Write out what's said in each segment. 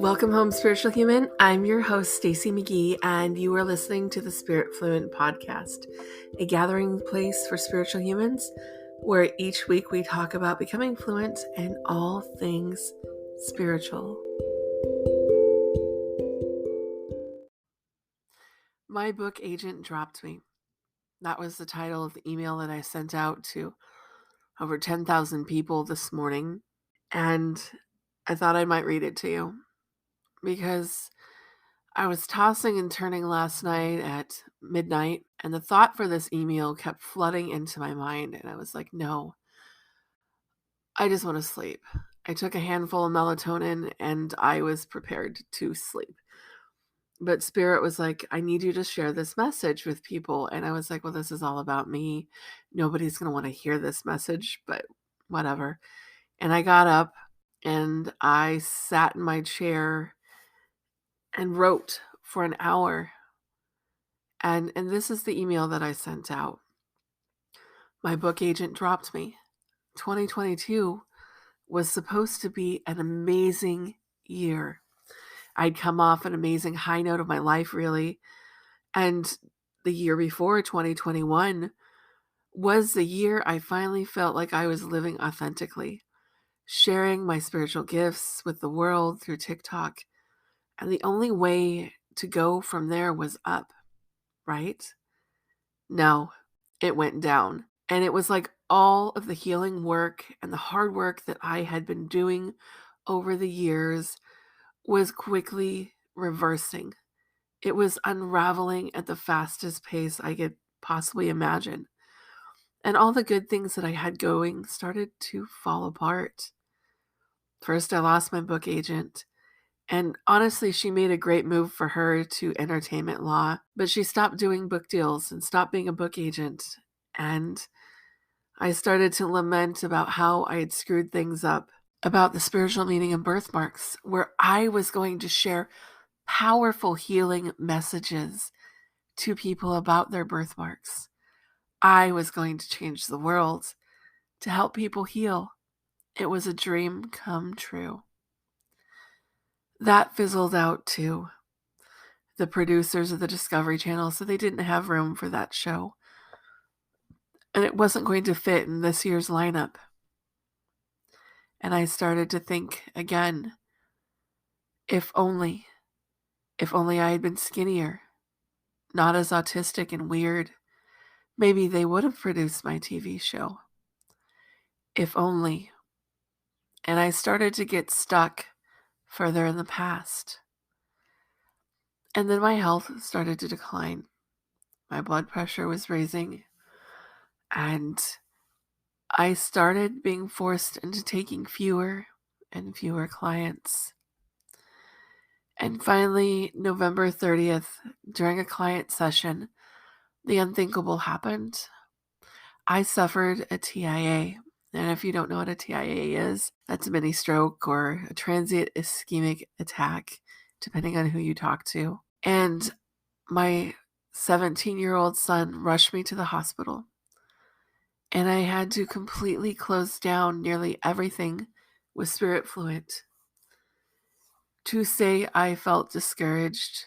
Welcome home, spiritual human. I'm your host, Stacey McGee, and you are listening to the Spirit Fluent Podcast, a gathering place for spiritual humans where each week we talk about becoming fluent in all things spiritual. My book agent dropped me. That was the title of the email that I sent out to over 10,000 people this morning, and I thought I might read it to you because I was tossing and turning last night at midnight, and the thought for this email kept flooding into my mind, and I was like, no, I just want to sleep. I took a handful of melatonin, and I was prepared to sleep. But Spirit was like, I need you to share this message with people. And I was like, well, this is all about me. Nobody's going to want to hear this message, but whatever. And I got up, and I sat in my chair and wrote for an hour. And this is the email that I sent out. My book agent dropped me. 2022 was supposed to be an amazing year. I'd come off an amazing high note of my life, really. And the year before, 2021, was the year I finally felt like I was living authentically, sharing my spiritual gifts with the world through TikTok. And the only way to go from there was up, right? No, it went down. And it was like all of the healing work and the hard work that I had been doing over the years was quickly reversing. It was unraveling at the fastest pace I could possibly imagine. And all the good things that I had going started to fall apart. First, I lost my book agent. And honestly, she made a great move for her to entertainment law, but she stopped doing book deals and stopped being a book agent. And I started to lament about how I had screwed things up, about the spiritual meaning of birthmarks, where I was going to share powerful healing messages to people about their birthmarks. I was going to change the world to help people heal. It was a dream come true. That fizzled out too. The producers of the Discovery Channel said they didn't have room for that show, and it wasn't going to fit in this year's lineup. And I started to think again, if only I had been skinnier, not as autistic and weird, maybe they would have produced my TV show. If only. And I started to get stuck further in the past. And then my health started to decline. My blood pressure was raising, and I started being forced into taking fewer and fewer clients. And finally, November 30th, during a client session, the unthinkable happened. I suffered a TIA. And if you don't know what a TIA is, that's a mini stroke or a transient ischemic attack, depending on who you talk to. And my 17-year-old son rushed me to the hospital. And I had to completely close down nearly everything with Spirit Fluent. To say I felt discouraged,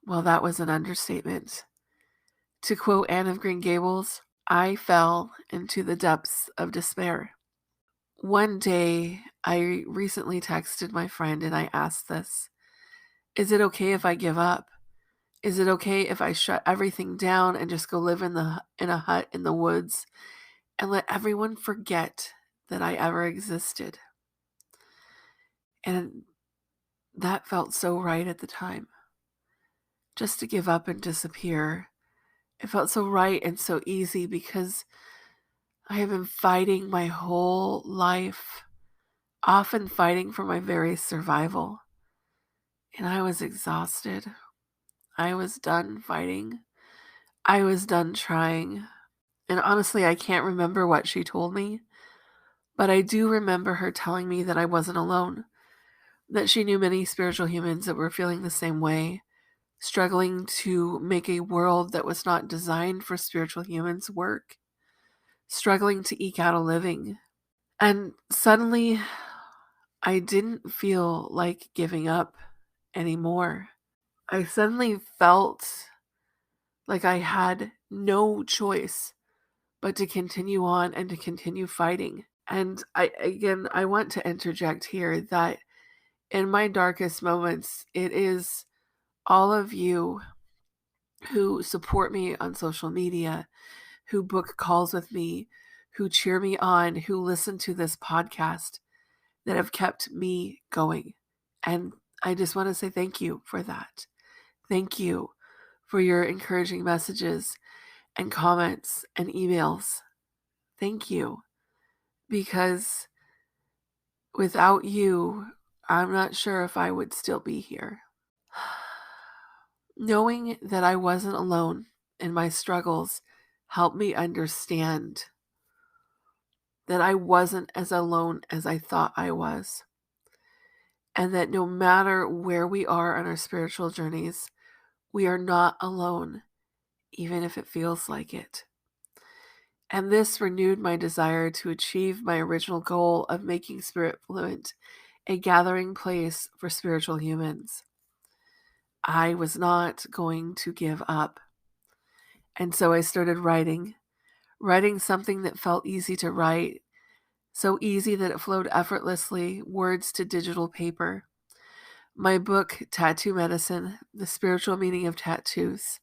well, that was an understatement. To quote Anne of Green Gables, I fell into the depths of despair. One day, I recently texted my friend and I asked this: is it okay if I give up? Is it okay if I shut everything down and just go live in a hut in the woods and let everyone forget that I ever existed? And that felt so right at the time. Just to give up and disappear. It felt so right and so easy because I have been fighting my whole life, often fighting for my very survival. And I was exhausted. I was done fighting. I was done trying. And honestly, I can't remember what she told me, but I do remember her telling me that I wasn't alone, that she knew many spiritual humans that were feeling the same way, struggling to make a world that was not designed for spiritual humans work, struggling to eke out a living. And suddenly, I didn't feel like giving up anymore. I suddenly felt like I had no choice but to continue on and to continue fighting. And I want to interject here that in my darkest moments, it is all of you who support me on social media, who book calls with me, who cheer me on, who listen to this podcast that have kept me going. And I just want to say thank you for that. Thank you for your encouraging messages and comments and emails. Thank you. Because without you, I'm not sure if I would still be here. Knowing that I wasn't alone in my struggles helped me understand that I wasn't as alone as I thought I was. And that no matter where we are on our spiritual journeys, we are not alone, even if it feels like it. And this renewed my desire to achieve my original goal of making Spirit Fluent a gathering place for spiritual humans. I was not going to give up. And so I started writing something that felt easy to write, so easy that it flowed effortlessly, words to digital paper. My book, Tattoo Medicine, The Spiritual Meaning of Tattoos.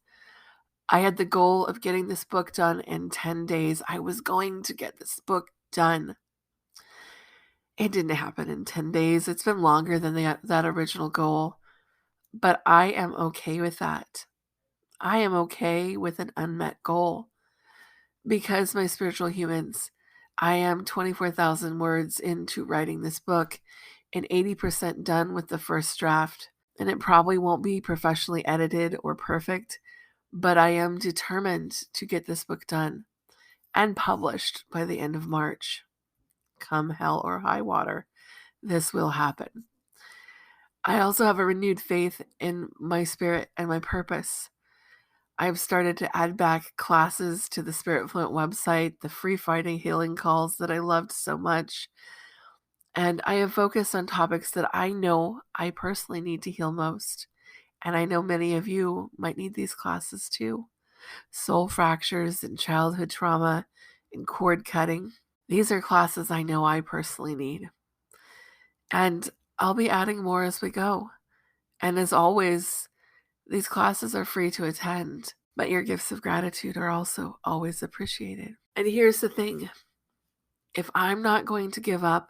I had the goal of getting this book done in 10 days. I was going to get this book done. It didn't happen in 10 days. It's been longer than that original goal, but I am okay with that. I am okay with an unmet goal because my spiritual humans, I am 24,000 words into writing this book and 80% done with the first draft. And it probably won't be professionally edited or perfect, but I am determined to get this book done and published by the end of March. Come hell or high water, this will happen. I also have a renewed faith in my spirit and my purpose. I've started to add back classes to the Spirit Fluent website, the free fighting healing calls that I loved so much. And I have focused on topics that I know I personally need to heal most. And I know many of you might need these classes too. Soul fractures and childhood trauma and cord cutting. These are classes I know I personally need. And I'll be adding more as we go. And as always, these classes are free to attend, but your gifts of gratitude are also always appreciated. And here's the thing. If I'm not going to give up,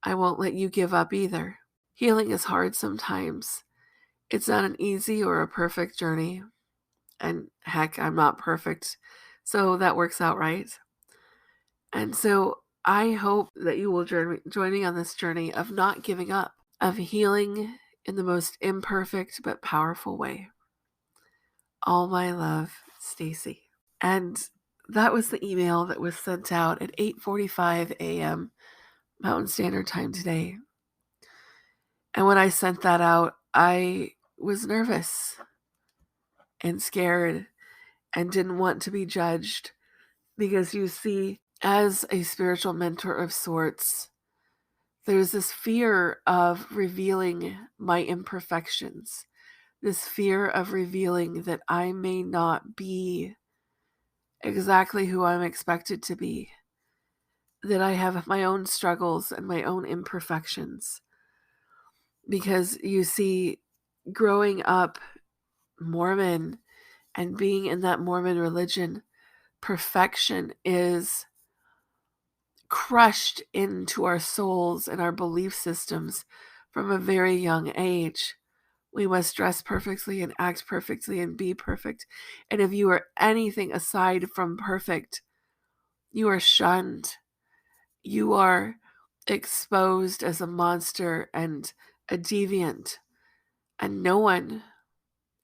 I won't let you give up either. Healing is hard sometimes. It's not an easy or a perfect journey. And heck, I'm not perfect. So that works out right. And so I hope that you will join me on this journey of not giving up, of healing in the most imperfect but powerful way. All my love, Stacy. And that was the email that was sent out at 8:45 a.m. Mountain Standard Time today. And when I sent that out, I was nervous and scared and didn't want to be judged because you see, as a spiritual mentor of sorts, there's this fear of revealing my imperfections, this fear of revealing that I may not be exactly who I'm expected to be, that I have my own struggles and my own imperfections. Because you see, growing up Mormon and being in that Mormon religion, perfection is crushed into our souls and our belief systems from a very young age. We must dress perfectly and act perfectly and be perfect. And if you are anything aside from perfect, you are shunned. You are exposed as a monster and a deviant. And no one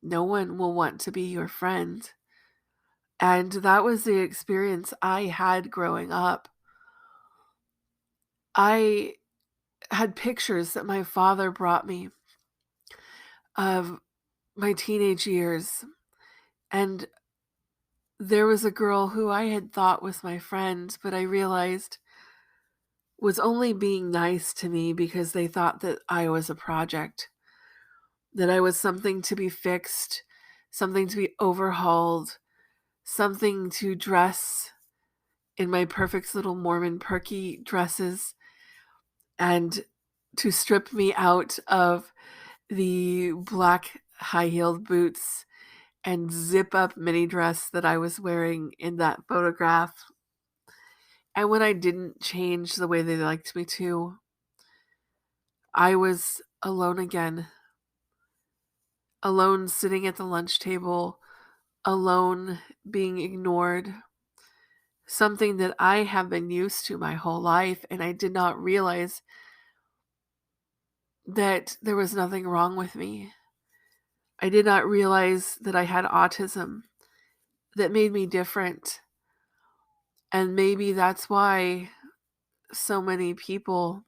will want to be your friend. And that was the experience I had growing up. I had pictures that my father brought me of my teenage years. And there was a girl who I had thought was my friend, but I realized was only being nice to me because they thought that I was a project, that I was something to be fixed, something to be overhauled, something to dress in my perfect little Mormon perky dresses and to strip me out of the black high-heeled boots and zip up mini dress that I was wearing in that photograph. And when I didn't change the way they liked me to, I was alone again. Alone sitting at the lunch table, alone being ignored. Something that I have been used to my whole life, and I did not realize that there was nothing wrong with me. I did not realize that I had autism that made me different. And maybe that's why so many people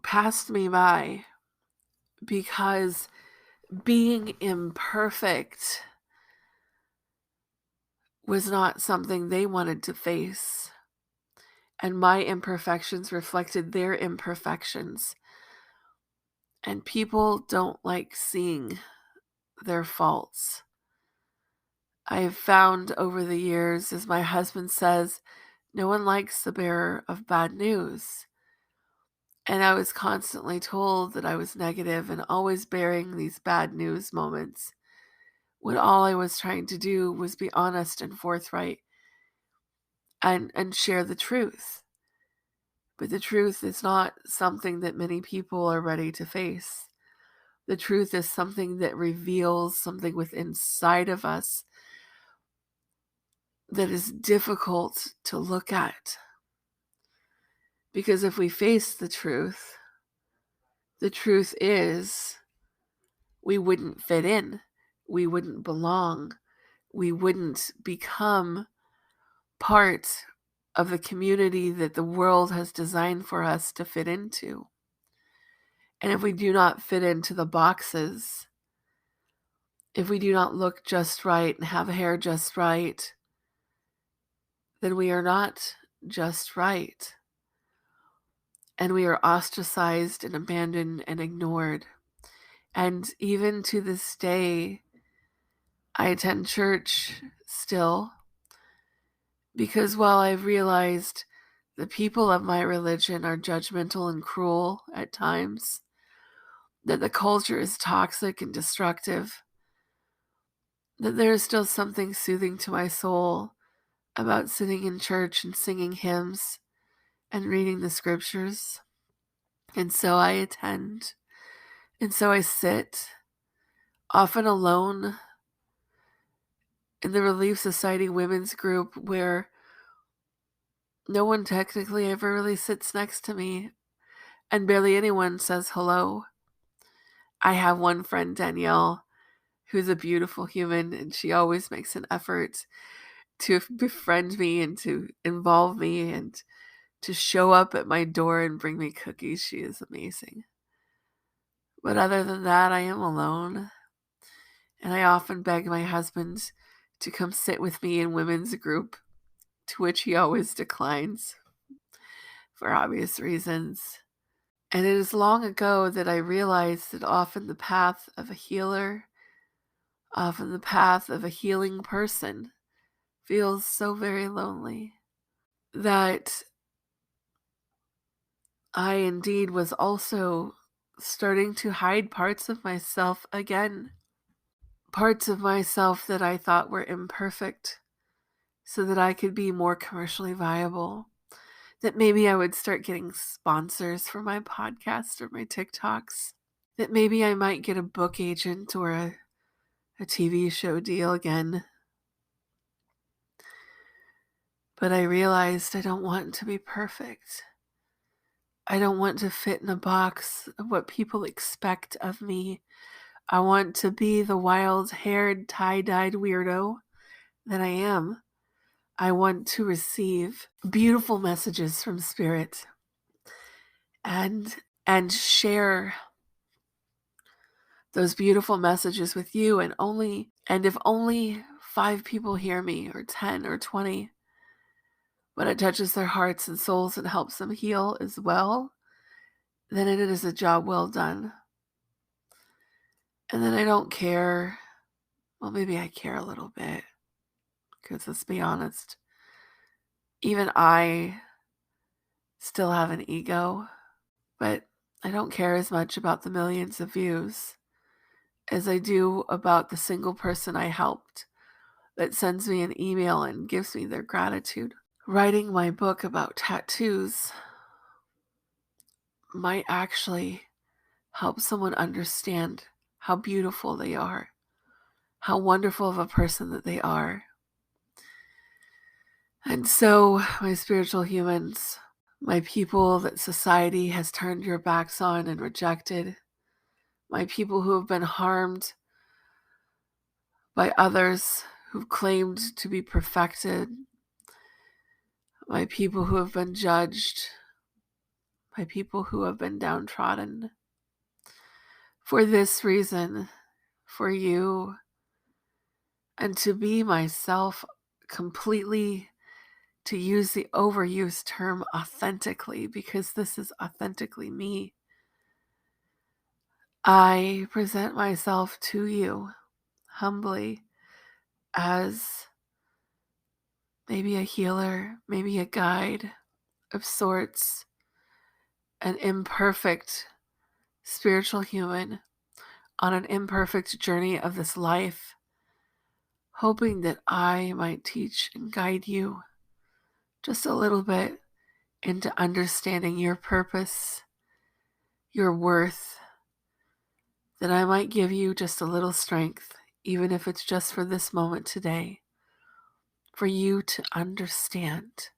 passed me by, because being imperfect was not something they wanted to face. And my imperfections reflected their imperfections. And people don't like seeing their faults. I have found over the years, as my husband says, no one likes the bearer of bad news. And I was constantly told that I was negative and always bearing these bad news moments, when all I was trying to do was be honest and forthright and share the truth. But the truth is not something that many people are ready to face. The truth is something that reveals something within inside of us that is difficult to look at. Because if we face the truth is we wouldn't fit in, we wouldn't belong, we wouldn't become part of the community that the world has designed for us to fit into. And if we do not fit into the boxes, if we do not look just right and have hair just right, then we are not just right. And we are ostracized and abandoned and ignored. And even to this day, I attend church still, because while I've realized the people of my religion are judgmental and cruel at times, that the culture is toxic and destructive, that there is still something soothing to my soul about sitting in church and singing hymns and reading the scriptures. And so I attend, and so I sit, often alone, in the Relief Society women's group, where no one technically ever really sits next to me, and barely anyone says hello. I have one friend, Danielle, who's a beautiful human, and she always makes an effort to befriend me and to involve me and to show up at my door and bring me cookies. She is amazing. But other than that, I am alone. And I often beg my husband to come sit with me in women's group, to which he always declines for obvious reasons. And it is long ago that I realized that often the path of a healer, often the path of a healing person, feels so very lonely. That I indeed was also starting to hide parts of myself again. Parts of myself that I thought were imperfect, so that I could be more commercially viable. That maybe I would start getting sponsors for my podcast or my TikToks. That maybe I might get a book agent or a TV show deal again. But I realized I don't want to be perfect. I don't want to fit in a box of what people expect of me. I want to be the wild-haired, tie-dyed weirdo that I am. I want to receive beautiful messages from Spirit and share those beautiful messages with you, and if only 5 people hear me, or 10 or 20, but it touches their hearts and souls and helps them heal as well, then it is a job well done. And then I don't care. Well, maybe I care a little bit, because let's be honest, even I still have an ego, but I don't care as much about the millions of views as I do about the single person I helped that sends me an email and gives me their gratitude. Writing my book about tattoos might actually help someone understand how beautiful they are, how wonderful of a person that they are. And so, my spiritual humans, my people that society has turned your backs on and rejected, my people who have been harmed by others who've claimed to be perfected, my people who have been judged, my people who have been downtrodden. For this reason, for you, and to be myself completely, to use the overused term authentically, because this is authentically me, I present myself to you humbly as maybe a healer, maybe a guide of sorts, an imperfect spiritual human on an imperfect journey of this life, hoping that I might teach and guide you just a little bit into understanding your purpose, your worth, that I might give you just a little strength, even if it's just for this moment today, for you to understand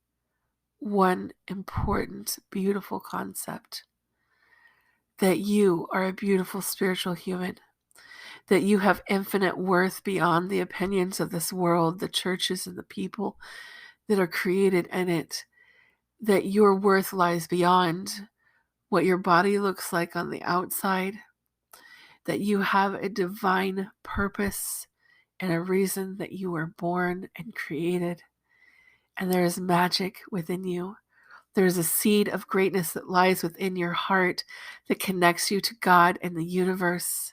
one important, beautiful concept: that you are a beautiful spiritual human, that you have infinite worth beyond the opinions of this world, the churches and the people that are created in it, that your worth lies beyond what your body looks like on the outside, that you have a divine purpose and a reason that you were born and created, and there is magic within you. There is a seed of greatness that lies within your heart that connects you to God and the universe,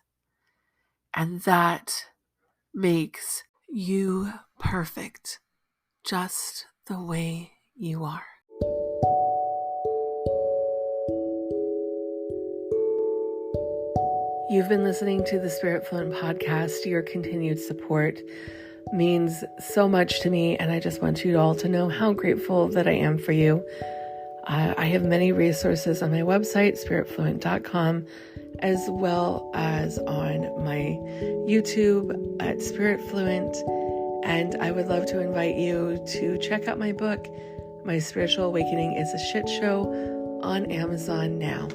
and that makes you perfect, just the way you are. You've been listening to the Spirit Fluent podcast. Your continued support means so much to me, and I just want you all to know how grateful that I am for you. I have many resources on my website, spiritfluent.com, as well as on my YouTube at Spirit Fluent. And I would love to invite you to check out my book, My Spiritual Awakening is a Shit Show, on Amazon now.